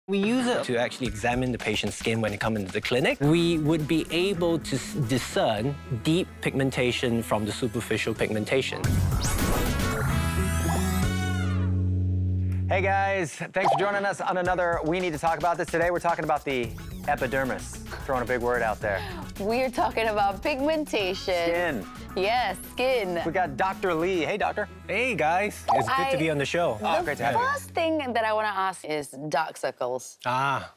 We use it to actually examine the patient's skin when they come into the clinic. We would be able to discern deep pigmentation from the superficial pigmentation. Hey guys, thanks for joining us on another We Need to Talk About This. Today we're talking about the epidermis. Throwing a big word out there. We're talking about pigmentation. Skin. Yes, skin. We got Dr. Lee. Hey, doctor. Hey guys, it's good to be on the show. Great to have you. The first thing that I want to ask is dark circles.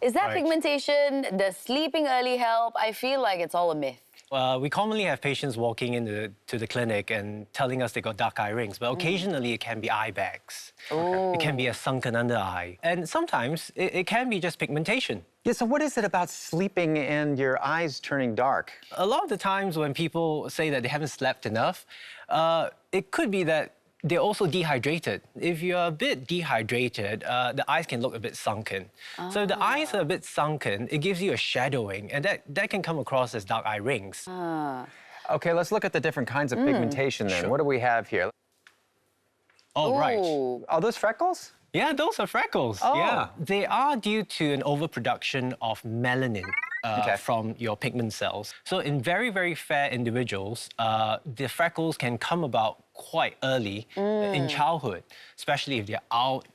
Is that right. pigmentation? Does sleeping early help? I feel like it's all a myth. We commonly have patients walking into the clinic and telling us they got dark eye rings, but occasionally it can be eye bags. It can be a sunken under eye. And sometimes it can be just pigmentation. Yeah, so what is it about sleeping and your eyes turning dark? A lot of the times when people say that they haven't slept enough, it could be that they're also dehydrated. If you're a bit dehydrated, the eyes can look a bit sunken. So if the eyes are a bit sunken, it gives you a shadowing, and that can come across as dark eye rings. Okay, let's look at the different kinds of pigmentation then. Sure. What do we have here? Oh, right. Are those freckles? Yeah, those are freckles. Oh. Yeah. They are due to an overproduction of melanin from your pigment cells. So in very, very fair individuals, the freckles can come about quite early in childhood, especially if they're out,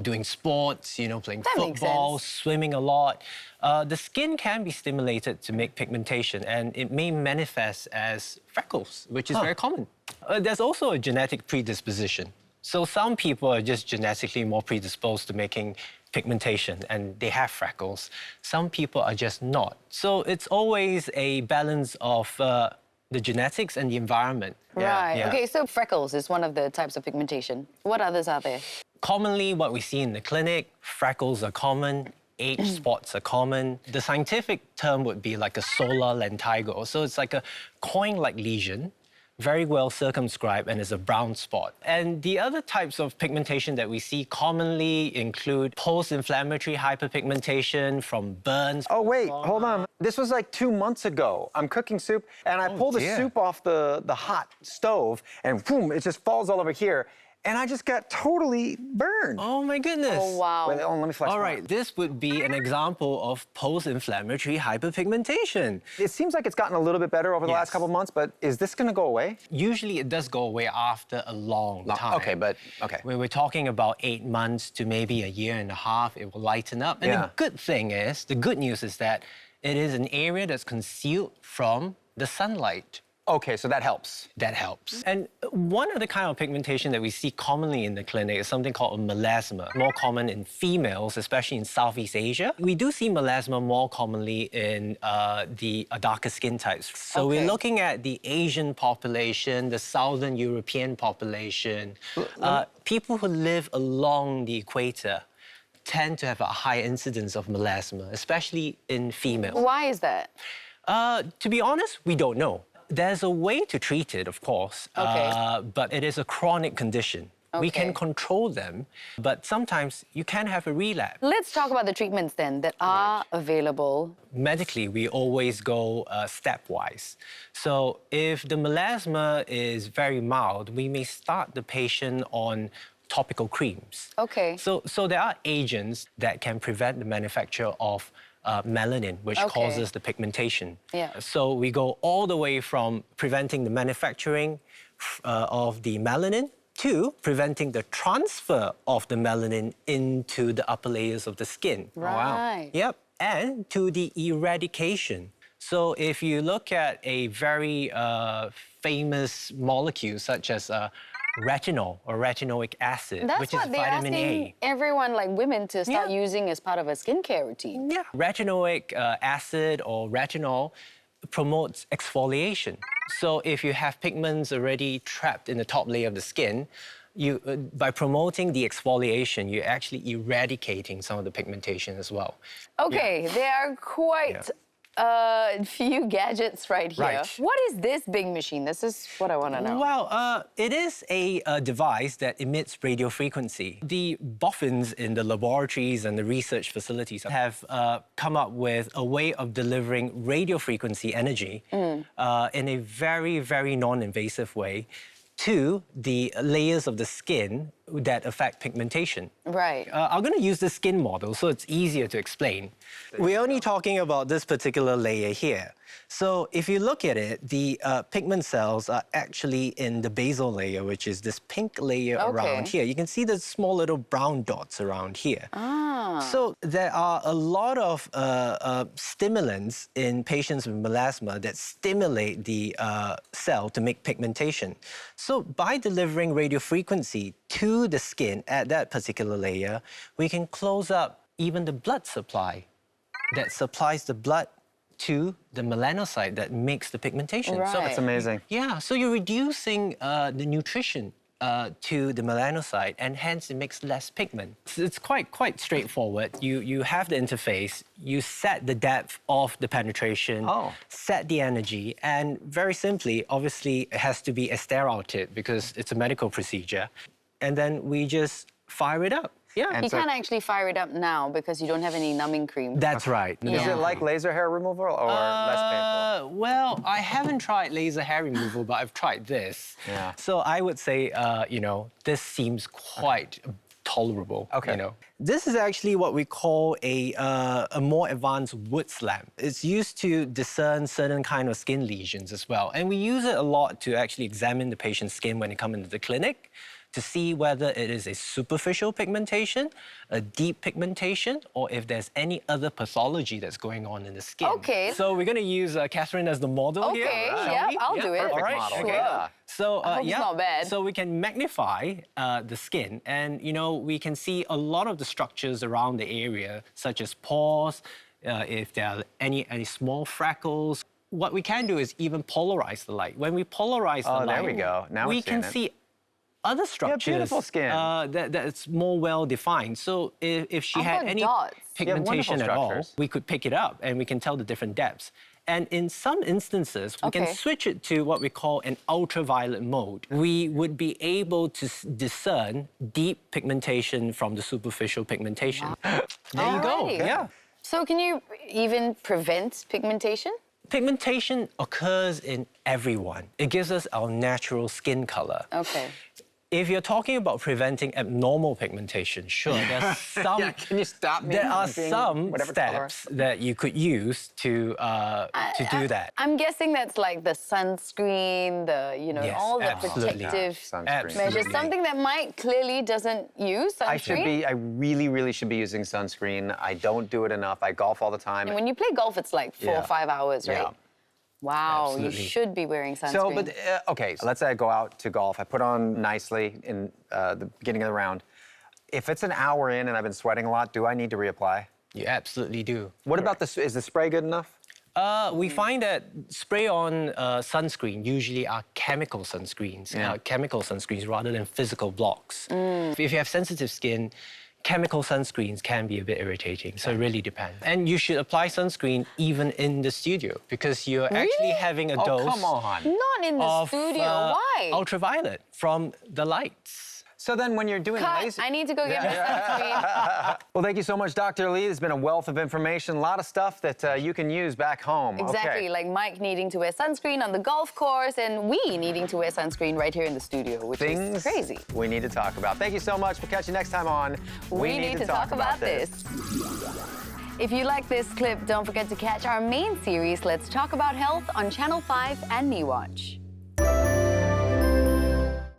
doing sports, playing That makes football, sense. swimming a lot. The skin can be stimulated to make pigmentation, and it may manifest as freckles, which is very common. There's also a genetic predisposition. So some people are just genetically more predisposed to making pigmentation and they have freckles. Some people are just not. So it's always a balance of the genetics and the environment. Right. Yeah. Okay, so freckles is one of the types of pigmentation. What others are there? Commonly, what we see in the clinic, freckles are common, age spots are common. The scientific term would be like a solar lentigo. So it's like a coin-like lesion, very well circumscribed, and is a brown spot. And the other types of pigmentation that we see commonly include post-inflammatory hyperpigmentation from burns. Oh, wait, hold on. This was like 2 months ago. I'm cooking soup, and I pull the dear. soup off the hot stove, and boom, it just falls all over here. And I just got totally burned. Oh my goodness. Oh, wow. Wait, let me flash All more. right, this would be an example of post-inflammatory hyperpigmentation. It seems like it's gotten a little bit better over the last Yes. couple of months, but is this gonna go away? Usually it does go away after a long time. Okay, but, okay. When we're talking about 8 months to maybe a year and a half, it will lighten up. And the good news is that it is an area that's concealed from the sunlight. Okay, so that helps. That helps. And one other kind of pigmentation that we see commonly in the clinic is something called a melasma, more common in females, especially in Southeast Asia. We do see melasma more commonly in the darker skin types. So we're looking at the Asian population, the Southern European population, people who live along the equator tend to have a high incidence of melasma, especially in females. Why is that? To be honest, we don't know. There's a way to treat it, of course, but it is a chronic condition. We can control them, but sometimes you can have a relapse. Let's talk about the treatments then that are available. Medically, we always go stepwise. So if the melasma is very mild, we may start the patient on topical creams. Okay. So there are agents that can prevent the manufacture of melanin, which causes the pigmentation. Yeah. So we go all the way from preventing the manufacturing of the melanin to preventing the transfer of the melanin into the upper layers of the skin. Right. Yep, and to the eradication. So if you look at a very famous molecule such as retinol or retinoic acid, That's which is what they're vitamin asking A. everyone, like women, to start using as part of a skincare routine. Yeah. Retinoic acid or retinol promotes exfoliation. So if you have pigments already trapped in the top layer of the skin, by promoting the exfoliation, you're actually eradicating some of the pigmentation as well. Okay, there are quite a few gadgets right here. Right. What is this big machine? This is what I want to know. Well, it is a device that emits radio frequency. The boffins in the laboratories and the research facilities have come up with a way of delivering radio frequency energy in a very, very non-invasive way to the layers of the skin that affect pigmentation. Right. I'm going to use the skin model so it's easier to explain. We're only talking about this particular layer here. So if you look at it, the pigment cells are actually in the basal layer, which is this pink layer around here. You can see the small little brown dots around here. So there are a lot of stimulants in patients with melasma that stimulate the cell to make pigmentation. So by delivering radiofrequency to the skin at that particular layer, we can close up even the blood supply that supplies the blood to the melanocyte that makes the pigmentation. Right. So That's amazing. yeah, so you're reducing the nutrition to the melanocyte, and hence it makes less pigment. So it's quite straightforward. You have the interface, you set the depth of the penetration, set the energy, and very simply, obviously, it has to be a sterile tip because it's a medical procedure. And then we just fire it up. Yeah. You can't actually fire it up now because you don't have any numbing cream. That's right. Is it like laser hair removal or less painful? Well, I haven't tried laser hair removal, but I've tried this. Yeah. So I would say, you know, this seems quite tolerable. Okay. You know. This is actually what we call a more advanced Woods lamp. It's used to discern certain kind of skin lesions as well. And we use it a lot to actually examine the patient's skin when they come into the clinic, to see whether it is a superficial pigmentation, a deep pigmentation, or if there's any other pathology that's going on in the skin. Okay. So we're going to use Catherine as the model here. Okay, shall yeah, we? I'll do it. Perfect All right. model. Okay. Yeah. So I hope it's not bad. So we can magnify the skin, and you know we can see a lot of the structures around the area, such as pores, if there are any small freckles. What we can do is even polarize the light. When we polarize the light, there we go. Now we we're can seeing it. see other structures. beautiful skin. That's more well defined. So if she I've had got any dots. pigmentation at all, structures. we could pick it up and we can tell the different depths. And in some instances, we can switch it to what we call an ultraviolet mode. We would be able to discern deep pigmentation from the superficial pigmentation. There you go. Alrighty. Yeah. So can you even prevent pigmentation? Pigmentation occurs in everyone. It gives us our natural skin color. Okay. If you're talking about preventing abnormal pigmentation, sure, there's some. Yeah, can you stop me? There from are being some whatever color? steps that you could use to do that. I'm guessing that's like the sunscreen, Yes, all the absolutely. protective Sunscreen. measures. Something that Mike clearly doesn't use sunscreen. I really should be using sunscreen. I don't do it enough. I golf all the time. And when you play golf, it's like 4 or 5 hours, right? Yeah. Wow, Absolutely. you should be wearing sunscreen. So, but okay, so let's say I go out to golf. I put on nicely in the beginning of the round. If it's an hour in and I've been sweating a lot, do I need to reapply? You absolutely do. What about this? Is the spray good enough? We find that spray-on sunscreen usually are chemical sunscreens, rather than physical blocks. If you have sensitive skin, chemical sunscreens can be a bit irritating, so it really depends. And you should apply sunscreen even in the studio because you're actually having a dose Come on. Not in the of studio. Why? ultraviolet from the lights. So then when you're doing Cut. laser... I need to go get my sunscreen. Well, thank you so much, Dr. Lee. There's been a wealth of information, a lot of stuff that you can use back home. Exactly, Okay. like Mike needing to wear sunscreen on the golf course and we needing to wear sunscreen right here in the studio, which is crazy. we need to talk about. Thank you so much. We'll catch you next time on We need to talk about this. If you like this clip, don't forget to catch our main series, Let's Talk About Health, on Channel 5 and MeWatch.